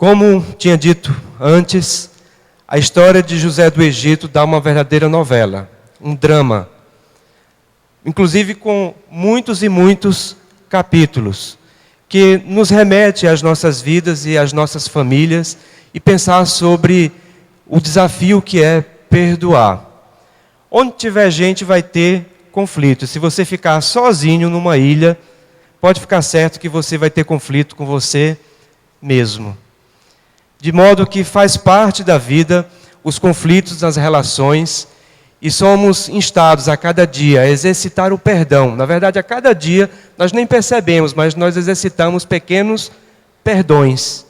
Como tinha dito antes, a história de José do Egito dá uma verdadeira novela, um drama, inclusive com muitos e muitos capítulos, que nos remete às nossas vidas e às nossas famílias e pensar sobre o desafio que é perdoar. Onde tiver gente vai ter conflito. Se você ficar sozinho numa ilha, pode ficar certo que você vai ter conflito com você mesmo. De modo que faz parte da vida os conflitos nas relações e somos instados a cada dia a exercitar o perdão. Na verdade, a cada dia nós nem percebemos, mas nós exercitamos pequenos perdões.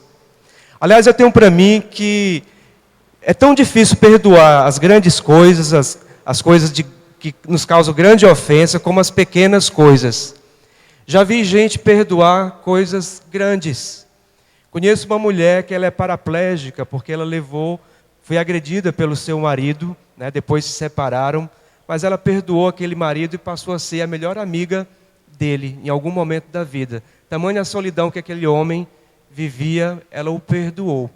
Aliás, eu tenho para mim que é tão difícil perdoar as grandes coisas, as coisas que nos causam grande ofensa, como as pequenas coisas. Já vi gente perdoar coisas grandes. Conheço uma mulher que ela é paraplégica porque ela foi agredida pelo seu marido, né, depois se separaram, mas ela perdoou aquele marido e passou a ser a melhor amiga dele em algum momento da vida. Tamanha a solidão que aquele homem vivia, ela o perdoou.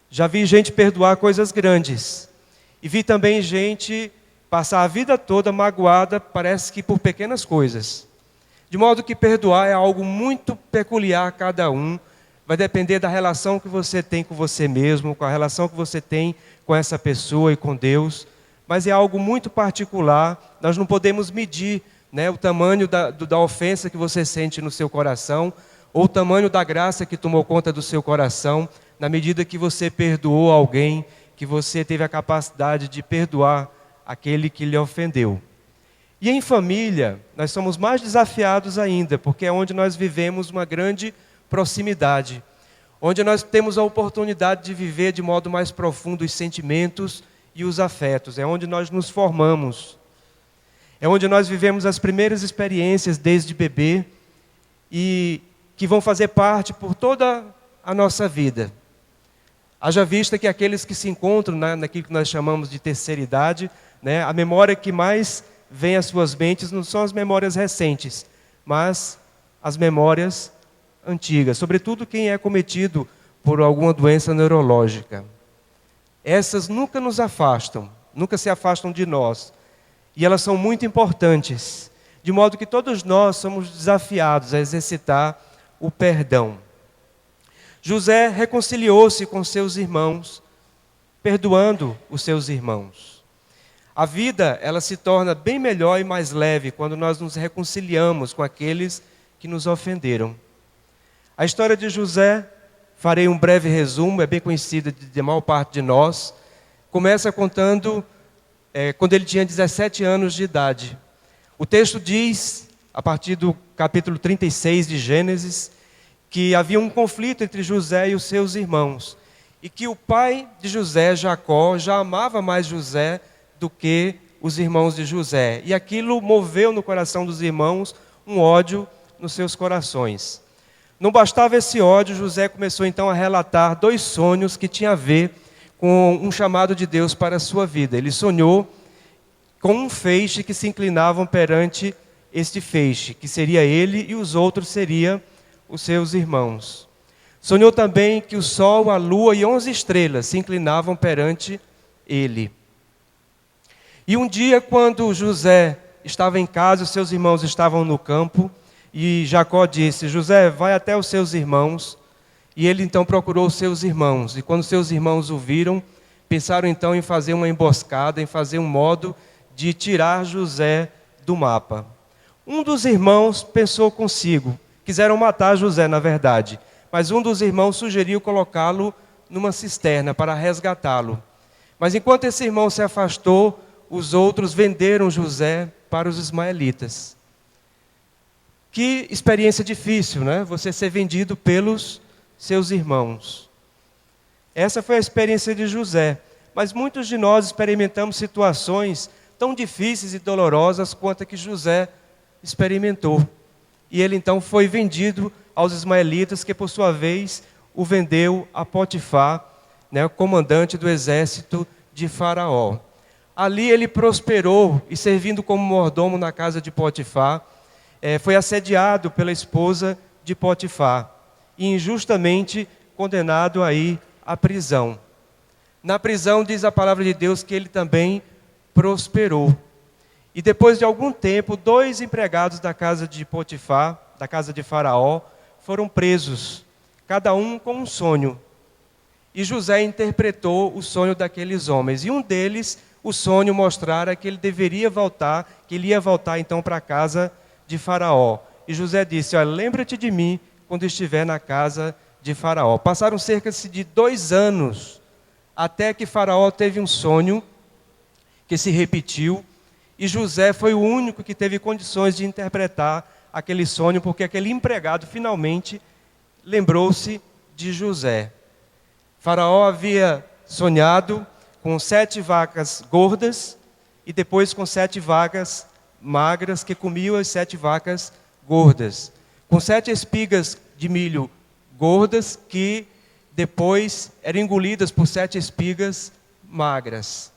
Já vi gente perdoar coisas grandes. E vi também gente passar a vida toda magoada, parece que por pequenas coisas. De modo que perdoar é algo muito peculiar a cada um. Vai depender da relação que você tem com você mesmo, com a relação que você tem com essa pessoa e com Deus. Mas é algo muito particular. Nós não podemos medir, né, o tamanho da ofensa que você sente no seu coração, ou o tamanho da graça que tomou conta do seu coração, na medida que você perdoou alguém, que você teve a capacidade de perdoar aquele que lhe ofendeu. E em família, nós somos mais desafiados ainda, porque é onde nós vivemos uma grande proximidade, onde nós temos a oportunidade de viver de modo mais profundo os sentimentos e os afetos, é onde nós nos formamos, é onde nós vivemos as primeiras experiências desde bebê e que vão fazer parte por toda a nossa vida. Haja vista que aqueles que se encontram naquilo que nós chamamos de terceira idade, né, a memória que mais vem às suas mentes não são as memórias recentes, mas as memórias antigas, sobretudo quem é cometido por alguma doença neurológica. Essas nunca nos afastam, nunca se afastam de nós, e elas são muito importantes, de modo que todos nós somos desafiados a exercitar o perdão. José reconciliou-se com seus irmãos, perdoando os seus irmãos. A vida, ela se torna bem melhor e mais leve quando nós nos reconciliamos com aqueles que nos ofenderam. A história de José, farei um breve resumo, é bem conhecida de maior parte de nós. Começa contando quando ele tinha 17 anos de idade. O texto diz, a partir do capítulo 36 de Gênesis, que havia um conflito entre José e os seus irmãos, e que o pai de José, Jacó, já amava mais José do que os irmãos de José. E aquilo moveu no coração dos irmãos um ódio nos seus corações. Não bastava esse ódio, José começou então a relatar 2 sonhos que tinham a ver com um chamado de Deus para a sua vida. Ele sonhou com um feixe que se inclinavam perante este feixe, que seria ele, e os outros seriam os seus irmãos. Sonhou também que o sol, a lua e 11 estrelas se inclinavam perante ele. E um dia, quando José estava em casa, os seus irmãos estavam no campo, e Jacó disse: José, vai até os seus irmãos. E ele então procurou os seus irmãos. E quando seus irmãos o viram, pensaram então em fazer uma emboscada, em fazer um modo de tirar José do mapa. Um dos irmãos pensou consigo, quiseram matar José, na verdade, mas um dos irmãos sugeriu colocá-lo numa cisterna para resgatá-lo. Mas enquanto esse irmão se afastou, os outros venderam José para os ismaelitas. Que experiência difícil, né? Você ser vendido pelos seus irmãos. Essa foi a experiência de José. Mas muitos de nós experimentamos situações tão difíceis e dolorosas quanto a que José experimentou. E ele então foi vendido aos ismaelitas, que por sua vez o vendeu a Potifar, né, o comandante do exército de Faraó. Ali ele prosperou e, servindo como mordomo na casa de Potifar, foi assediado pela esposa de Potifar. E injustamente condenado aí à prisão. Na prisão diz a palavra de Deus que ele também prosperou. E depois de algum tempo, 2 empregados da casa de Potifar, da casa de Faraó, foram presos, cada um com um sonho. E José interpretou o sonho daqueles homens. E um deles, o sonho mostrara que ele deveria voltar, que ele ia voltar então para a casa de Faraó. E José disse: olha, lembra-te de mim quando estiver na casa de Faraó. Passaram cerca de 2 anos, até que Faraó teve um sonho que se repetiu. E José foi o único que teve condições de interpretar aquele sonho, porque aquele empregado finalmente lembrou-se de José. Faraó havia sonhado com 7 vacas gordas e depois com 7 vacas magras que comiam as 7 vacas gordas. Com 7 espigas de milho gordas que depois eram engolidas por 7 espigas magras.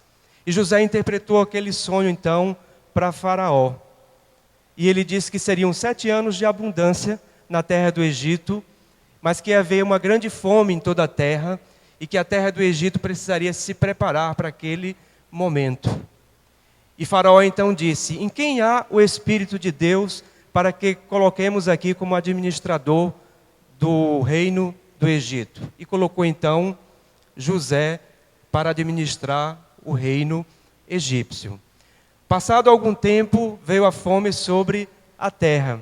E José interpretou aquele sonho então para Faraó. E ele disse que seriam 7 anos de abundância na terra do Egito, mas que havia uma grande fome em toda a terra e que a terra do Egito precisaria se preparar para aquele momento. E Faraó então disse: em quem há o Espírito de Deus para que coloquemos aqui como administrador do reino do Egito? E colocou então José para administrar o reino egípcio. Passado algum tempo, veio a fome sobre a terra.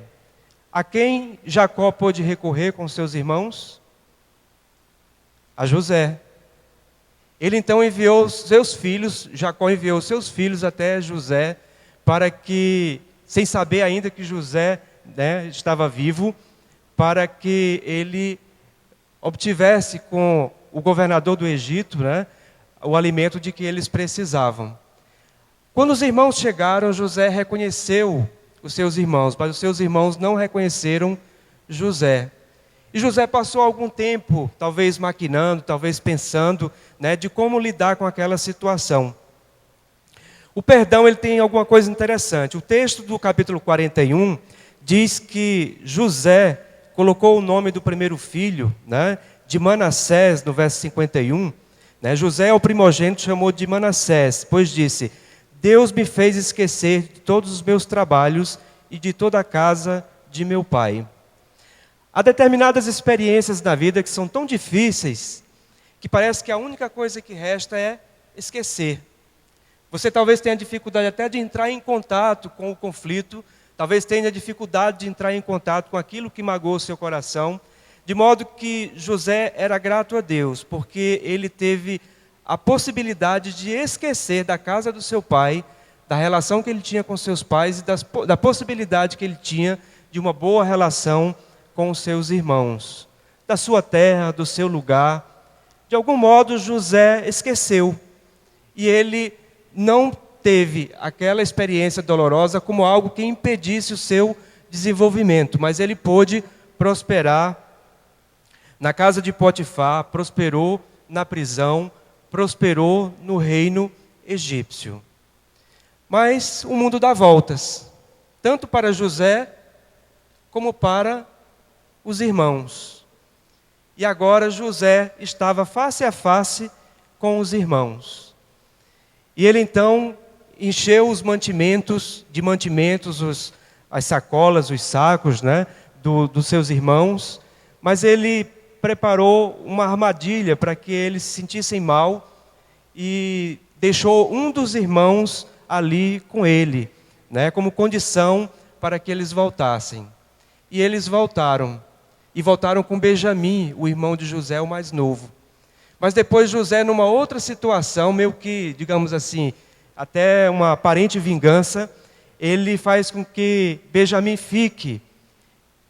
A quem Jacó pôde recorrer com seus irmãos? A José. Ele então enviou seus filhos, Jacó enviou seus filhos até José, para que, sem saber ainda que José estava vivo, para que ele obtivesse com o governador do Egito, o alimento de que eles precisavam. Quando os irmãos chegaram, José reconheceu os seus irmãos, mas os seus irmãos não reconheceram José. E José passou algum tempo, talvez maquinando, talvez pensando, de como lidar com aquela situação. O perdão, ele tem alguma coisa interessante. O texto do capítulo 41 diz que José colocou o nome do primeiro filho, de Manassés, no verso 51. José é o primogênito, chamou de Manassés, pois disse: Deus me fez esquecer de todos os meus trabalhos e de toda a casa de meu pai. Há determinadas experiências na vida que são tão difíceis que parece que a única coisa que resta é esquecer. Você talvez tenha dificuldade até de entrar em contato com o conflito, talvez tenha dificuldade de entrar em contato com aquilo que magoou seu coração, de modo que José era grato a Deus, porque ele teve a possibilidade de esquecer da casa do seu pai, da relação que ele tinha com seus pais e da possibilidade que ele tinha de uma boa relação com os seus irmãos, da sua terra, do seu lugar. De algum modo, José esqueceu. E ele não teve aquela experiência dolorosa como algo que impedisse o seu desenvolvimento, mas ele pôde prosperar na casa de Potifar, prosperou na prisão, prosperou no reino egípcio. Mas o mundo dá voltas, tanto para José como para os irmãos. E agora José estava face a face com os irmãos. E ele então encheu os mantimentos, as sacolas, os sacos, dos seus irmãos, mas ele preparou uma armadilha para que eles se sentissem mal e deixou um dos irmãos ali com ele, como condição para que eles voltassem. E eles voltaram, e voltaram com Benjamim, o irmão de José, o mais novo. Mas depois José, numa outra situação, meio que, digamos assim, até uma aparente vingança, ele faz com que Benjamim fique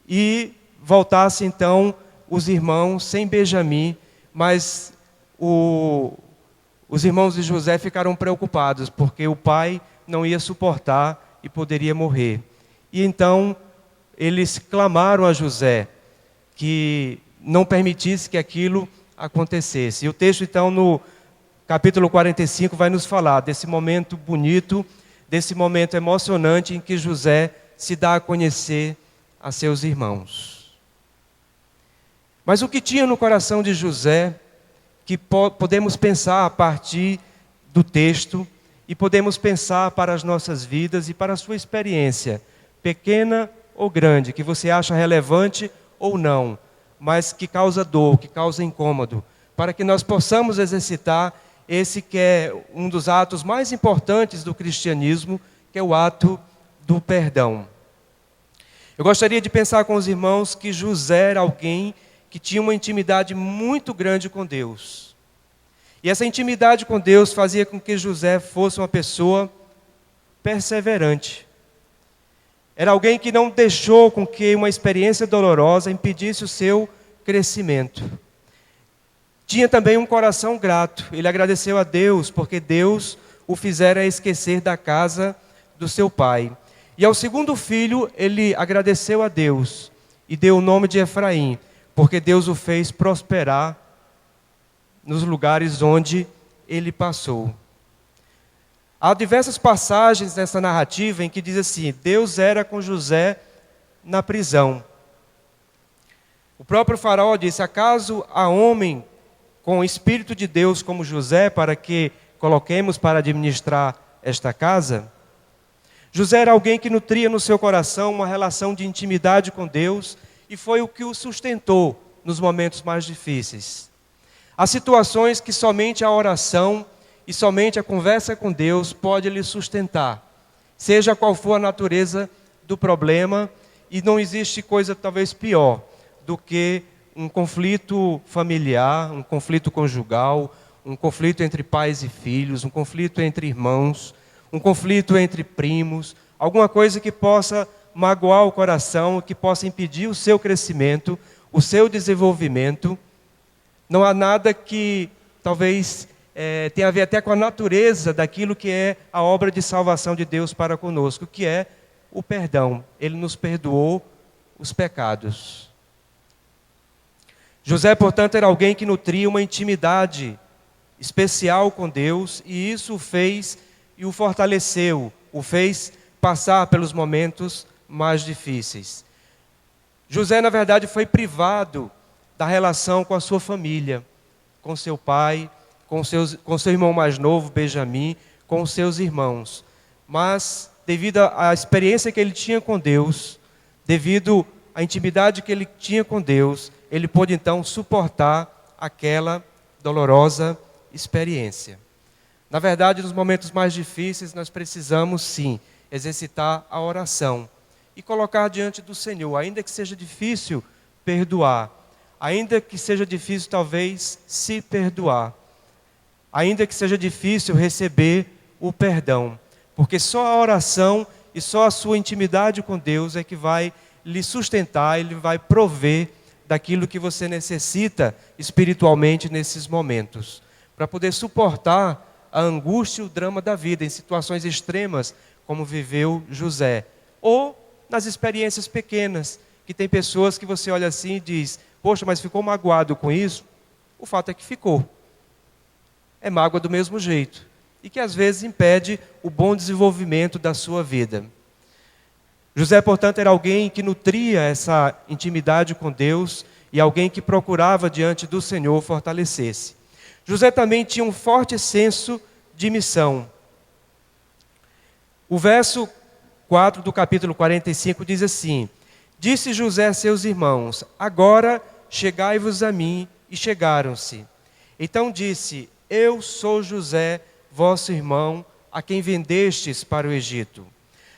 e voltasse então os irmãos sem Benjamim, mas os irmãos de José ficaram preocupados, porque o pai não ia suportar e poderia morrer. E então eles clamaram a José que não permitisse que aquilo acontecesse. E o texto então no capítulo 45 vai nos falar desse momento bonito, desse momento emocionante em que José se dá a conhecer a seus irmãos. Mas o que tinha no coração de José, que podemos pensar a partir do texto, e podemos pensar para as nossas vidas e para a sua experiência, pequena ou grande, que você acha relevante ou não, mas que causa dor, que causa incômodo, para que nós possamos exercitar esse que é um dos atos mais importantes do cristianismo, que é o ato do perdão. Eu gostaria de pensar com os irmãos que José era alguém que tinha uma intimidade muito grande com Deus. E essa intimidade com Deus fazia com que José fosse uma pessoa perseverante. Era alguém que não deixou com que uma experiência dolorosa impedisse o seu crescimento. Tinha também um coração grato. Ele agradeceu a Deus, porque Deus o fizera esquecer da casa do seu pai. E ao segundo filho, ele agradeceu a Deus e deu o nome de Efraim, porque Deus o fez prosperar nos lugares onde ele passou. Há diversas passagens nessa narrativa em que diz assim: Deus era com José na prisão. O próprio faraó disse: acaso há homem com o Espírito de Deus como José, para que coloquemos para administrar esta casa? José era alguém que nutria no seu coração uma relação de intimidade com Deus, e foi o que o sustentou nos momentos mais difíceis. Há situações que somente a oração e somente a conversa com Deus pode lhe sustentar, seja qual for a natureza do problema, e não existe coisa talvez pior do que um conflito familiar, um conflito conjugal, um conflito entre pais e filhos, um conflito entre irmãos, um conflito entre primos, alguma coisa que possa magoar o coração, que possa impedir o seu crescimento, o seu desenvolvimento. Não há nada que talvez tenha a ver até com a natureza daquilo que é a obra de salvação de Deus para conosco, que é o perdão. Ele nos perdoou os pecados. José, portanto, era alguém que nutria uma intimidade especial com Deus, e isso o fez e o fortaleceu, o fez passar pelos momentos mais difíceis. José, na verdade, foi privado da relação com a sua família, com seu pai, com seu irmão mais novo, Benjamim, com os seus irmãos. Mas, devido à experiência que ele tinha com Deus, devido à intimidade que ele tinha com Deus, ele pôde então suportar aquela dolorosa experiência. Na verdade, nos momentos mais difíceis, nós precisamos sim exercitar a oração e colocar diante do Senhor, ainda que seja difícil perdoar, ainda que seja difícil talvez se perdoar, ainda que seja difícil receber o perdão, porque só a oração e só a sua intimidade com Deus é que vai lhe sustentar, Ele vai prover daquilo que você necessita espiritualmente nesses momentos, para poder suportar a angústia e o drama da vida em situações extremas, como viveu José, ou nas experiências pequenas, que tem pessoas que você olha assim e diz: poxa, mas ficou magoado com isso? O fato é que ficou. É mágoa do mesmo jeito, e que às vezes impede o bom desenvolvimento da sua vida. José, portanto, era alguém que nutria essa intimidade com Deus e alguém que procurava diante do Senhor fortalecer-se. José também tinha um forte senso de missão. O verso 4 do capítulo 45 diz assim: disse José a seus irmãos: agora chegai-vos a mim. E chegaram-se. Então disse: eu sou José, vosso irmão, a quem vendestes para o Egito.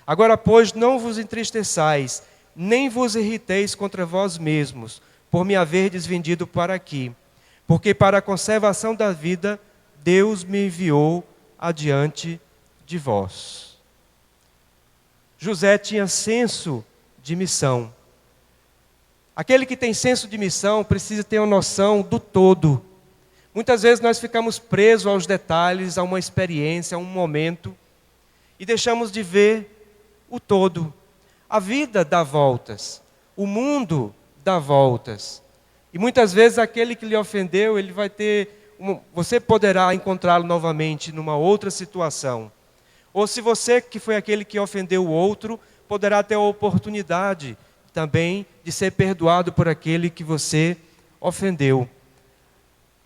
Agora, pois, não vos entristeçais, nem vos irriteis contra vós mesmos, por me haverdes vendido para aqui. Porque para a conservação da vida, Deus me enviou adiante de vós. José tinha senso de missão. Aquele que tem senso de missão precisa ter uma noção do todo. Muitas vezes nós ficamos presos aos detalhes, a uma experiência, a um momento, e deixamos de ver o todo. A vida dá voltas, o mundo dá voltas. E muitas vezes aquele que lhe ofendeu, ele vai ter você poderá encontrá-lo novamente numa outra situação. Ou se você que foi aquele que ofendeu o outro, poderá ter a oportunidade também de ser perdoado por aquele que você ofendeu.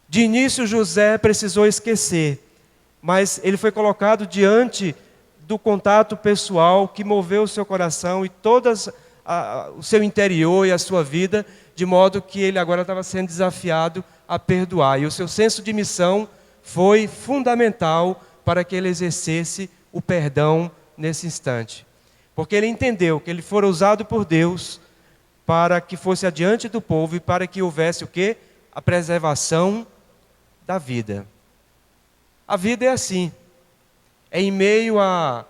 De início, José precisou esquecer, mas ele foi colocado diante do contato pessoal que moveu o seu coração e todo o seu interior e a sua vida, de modo que ele agora estava sendo desafiado a perdoar. E o seu senso de missão foi fundamental para que ele exercesse o perdão nesse instante. Porque ele entendeu que ele fora usado por Deus para que fosse adiante do povo e para que houvesse o quê? A preservação da vida. A vida é assim. É em meio à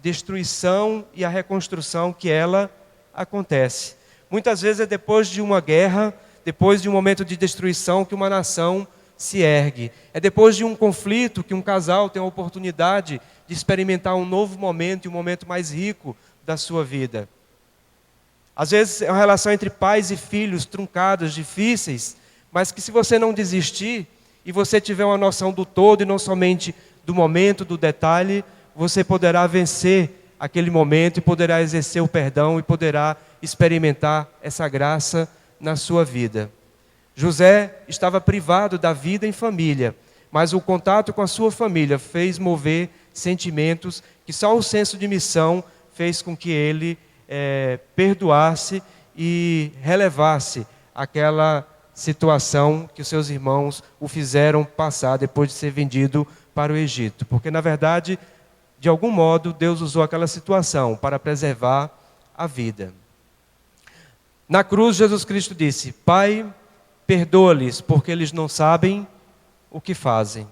destruição e à reconstrução que ela acontece. Muitas vezes é depois de uma guerra, depois de um momento de destruição que uma nação se ergue. É depois de um conflito que um casal tem a oportunidade de experimentar um novo momento e um momento mais rico da sua vida. Às vezes é uma relação entre pais e filhos truncadas, difíceis, mas que se você não desistir e você tiver uma noção do todo e não somente do momento, do detalhe, você poderá vencer aquele momento e poderá exercer o perdão e poderá experimentar essa graça na sua vida. José estava privado da vida em família, mas o contato com a sua família fez mover sentimentos que só o senso de missão fez com que ele perdoasse e relevasse aquela situação que os seus irmãos o fizeram passar depois de ser vendido para o Egito. Porque, na verdade, de algum modo, Deus usou aquela situação para preservar a vida. Na cruz, Jesus Cristo disse: Pai, perdoa-lhes, porque eles não sabem o que fazem.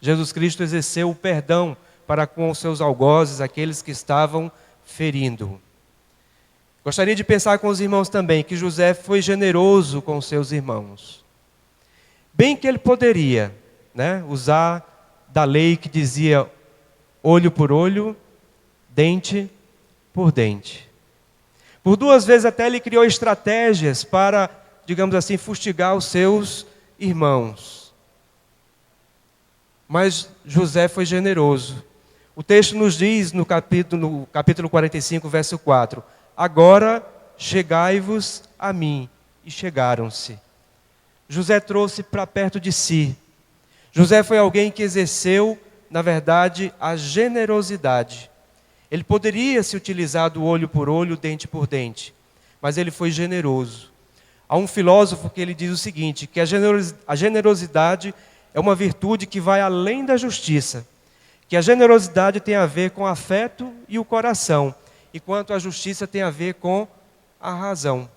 Jesus Cristo exerceu o perdão para com os seus algozes, aqueles que estavam ferindo. Gostaria de pensar com os irmãos também que José foi generoso com os seus irmãos. Bem que ele poderia, usar da lei que dizia olho por olho, dente por dente. Por 2 vezes até ele criou estratégias para, digamos assim, fustigar os seus irmãos. Mas José foi generoso. O texto nos diz no capítulo 45, verso 4: Agora chegai-vos a mim. E chegaram-se. José trouxe para perto de si. José foi alguém que exerceu, na verdade, a generosidade. Ele poderia se utilizar do olho por olho, dente por dente, mas ele foi generoso. Há um filósofo que ele diz o seguinte, que a generosidade é uma virtude que vai além da justiça, que a generosidade tem a ver com o afeto e o coração, enquanto a justiça tem a ver com a razão.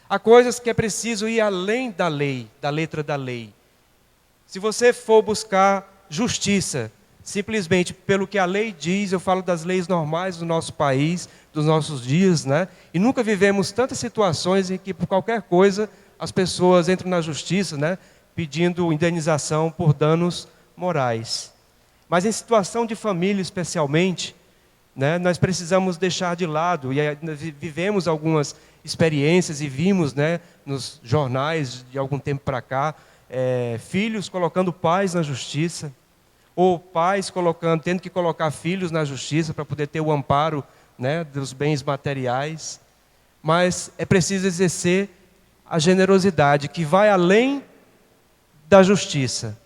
Há coisas que é preciso ir além da lei, da letra da lei. Se você for buscar justiça, simplesmente pelo que a lei diz, eu falo das leis normais do nosso país, dos nossos dias, e nunca vivemos tantas situações em que por qualquer coisa as pessoas entram na justiça, pedindo indenização por danos morais. Mas em situação de família especialmente, nós precisamos deixar de lado, e vivemos algumas experiências e vimos nos jornais de algum tempo para cá, filhos colocando pais na justiça, ou pais tendo que colocar filhos na justiça para poder ter o amparo dos bens materiais. Mas é preciso exercer a generosidade que vai além da justiça,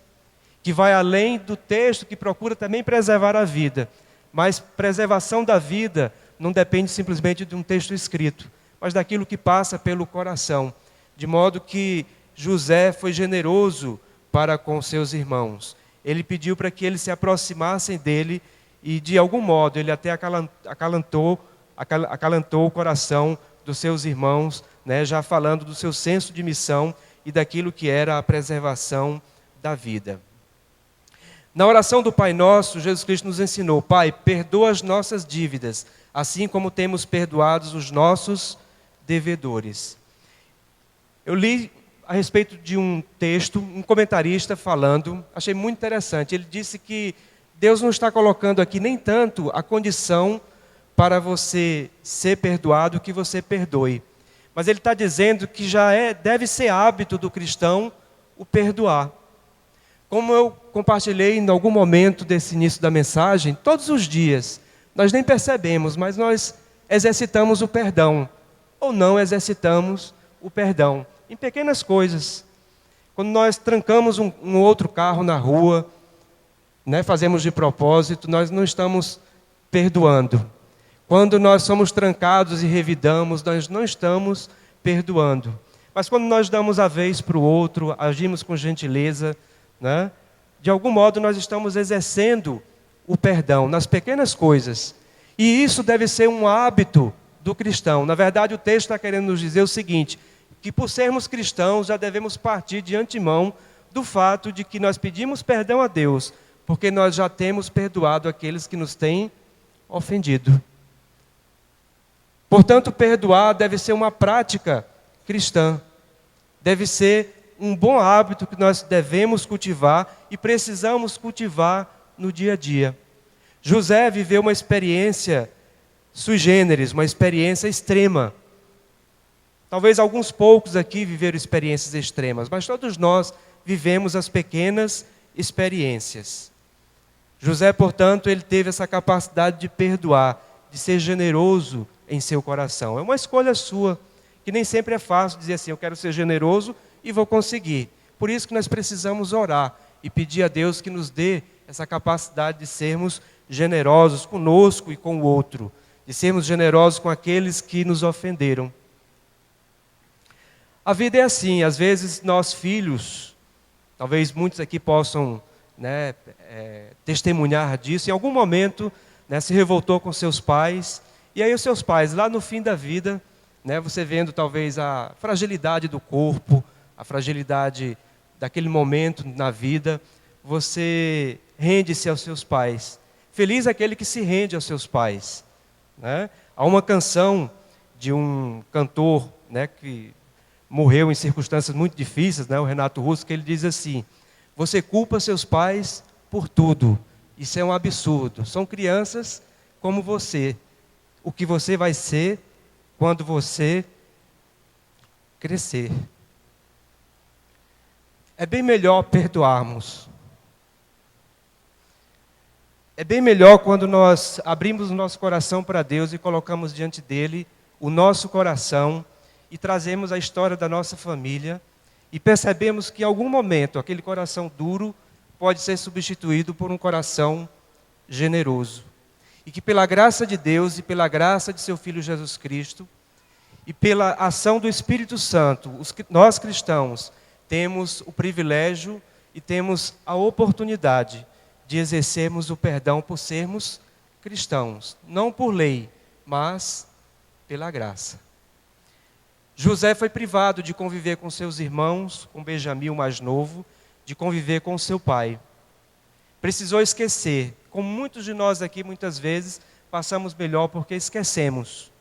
que vai além do texto que procura também preservar a vida. Mas preservação da vida não depende simplesmente de um texto escrito, mas daquilo que passa pelo coração. De modo que José foi generoso para com seus irmãos. Ele pediu para que eles se aproximassem dele e, de algum modo, ele até acalantou o coração dos seus irmãos, já falando do seu senso de missão e daquilo que era a preservação da vida. Na oração do Pai Nosso, Jesus Cristo nos ensinou: Pai, perdoa as nossas dívidas, assim como temos perdoados os nossos devedores. Eu li a respeito de um texto, um comentarista falando, achei muito interessante. Ele disse que Deus não está colocando aqui nem tanto a condição para você ser perdoado que você perdoe, mas ele está dizendo que deve ser hábito do cristão o perdoar. Como eu compartilhei em algum momento desse início da mensagem, todos os dias, nós nem percebemos, mas nós exercitamos o perdão, ou não exercitamos o perdão. em pequenas coisas. Quando nós trancamos um outro carro na rua, né, fazemos de propósito, nós não estamos perdoando. Quando nós somos trancados e revidamos, nós não estamos perdoando. Mas quando nós damos a vez para o outro, agimos com gentileza, né, de algum modo nós estamos exercendo o perdão nas pequenas coisas. E isso deve ser um hábito do cristão. Na verdade, o texto está querendo nos dizer o seguinte, que por sermos cristãos já devemos partir de antemão do fato de que nós pedimos perdão a Deus, porque nós já temos perdoado aqueles que nos têm ofendido. Portanto, perdoar deve ser uma prática cristã. Deve ser um bom hábito que nós devemos cultivar e precisamos cultivar no dia a dia. José viveu uma experiência sui generis, uma experiência extrema. Talvez alguns poucos aqui viveram experiências extremas, mas todos nós vivemos as pequenas experiências. José, portanto, ele teve essa capacidade de perdoar, de ser generoso em seu coração. É uma escolha sua, que nem sempre é fácil dizer assim, eu quero ser generoso e vou conseguir. Por isso que nós precisamos orar e pedir a Deus que nos dê essa capacidade de sermos generosos conosco e com o outro, de sermos generosos com aqueles que nos ofenderam. A vida é assim, às vezes nós filhos, talvez muitos aqui possam, né, testemunhar disso, em algum momento, né, se revoltou com seus pais, e aí os seus pais, lá no fim da vida, né, você vendo talvez a fragilidade do corpo, a fragilidade daquele momento na vida, você rende-se aos seus pais. Feliz aquele que se rende aos seus pais. Né? Há uma canção de um cantor, né, que morreu em circunstâncias muito difíceis, né, o Renato Russo, que ele diz assim, você culpa seus pais por tudo. Isso é um absurdo. São crianças como você. O que você vai ser quando você crescer. É bem melhor perdoarmos. É bem melhor quando nós abrimos o nosso coração para Deus e colocamos diante dele o nosso coração e trazemos a história da nossa família e percebemos que em algum momento aquele coração duro pode ser substituído por um coração generoso. E que pela graça de Deus e pela graça de seu Filho Jesus Cristo e pela ação do Espírito Santo, nós cristãos temos o privilégio e temos a oportunidade de exercermos o perdão por sermos cristãos, não por lei, mas pela graça. José foi privado de conviver com seus irmãos, com Benjamim, o mais novo, de conviver com seu pai. Precisou esquecer, como muitos de nós aqui muitas vezes passamos melhor porque esquecemos.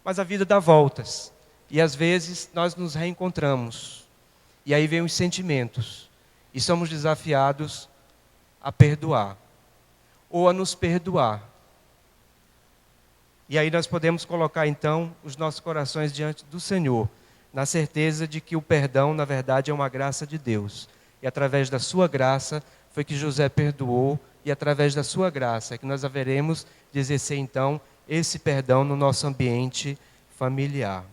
Mas a vida dá voltas, e às vezes nós nos reencontramos. E aí vem os sentimentos, e somos desafiados a perdoar, ou a nos perdoar. E aí nós podemos colocar então os nossos corações diante do Senhor, na certeza de que o perdão, na verdade, é uma graça de Deus. E através da sua graça foi que José perdoou, e através da sua graça é que nós haveremos de exercer então esse perdão no nosso ambiente familiar.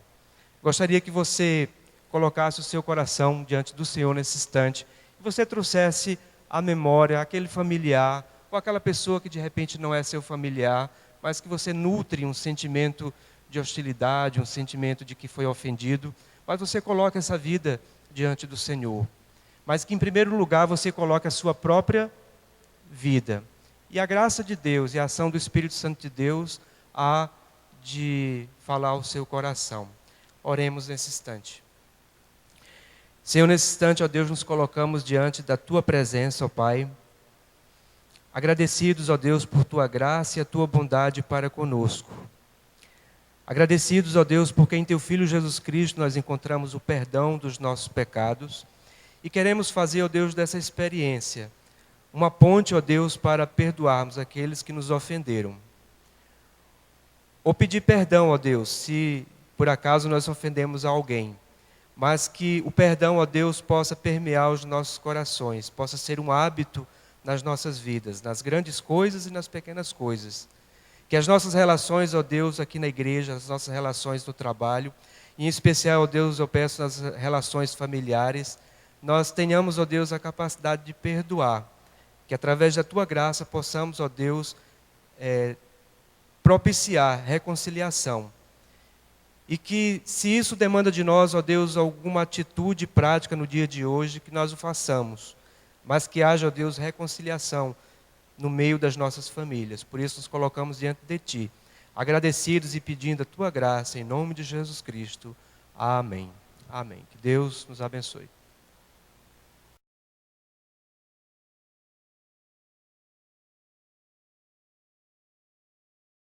Gostaria que você colocasse o seu coração diante do Senhor nesse instante, e você trouxesse à memória aquele familiar, ou aquela pessoa que de repente não é seu familiar, mas que você nutre um sentimento de hostilidade, um sentimento de que foi ofendido, mas você coloca essa vida diante do Senhor. Mas que em primeiro lugar você coloque a sua própria vida. E a graça de Deus e a ação do Espírito Santo de Deus há de falar ao seu coração. Oremos nesse instante. Senhor, nesse instante, ó Deus, nos colocamos diante da Tua presença, ó Pai. Agradecidos, ó Deus, por Tua graça e a Tua bondade para conosco. Agradecidos, ó Deus, porque em Teu Filho Jesus Cristo nós encontramos o perdão dos nossos pecados. E queremos fazer, ó Deus, dessa experiência uma ponte, ó Deus, para perdoarmos aqueles que nos ofenderam. Ou pedir perdão, ó Deus, se por acaso nós ofendemos a alguém. Mas que o perdão, ó Deus, possa permear os nossos corações, possa ser um hábito nas nossas vidas, nas grandes coisas e nas pequenas coisas. Que as nossas relações, ó Deus, aqui na igreja, as nossas relações no trabalho Em especial, ó Deus, eu peço nas relações familiares, nós tenhamos, ó Deus, a capacidade de perdoar. Que através da Tua graça possamos, ó Deus, propiciar reconciliação. E que, se isso demanda de nós, ó Deus, alguma atitude prática no dia de hoje, que nós o façamos. Mas que haja, ó Deus, reconciliação no meio das nossas famílias. Por isso nos colocamos diante de Ti, agradecidos e pedindo a Tua graça, em nome de Jesus Cristo. Amém. Amém. Que Deus nos abençoe.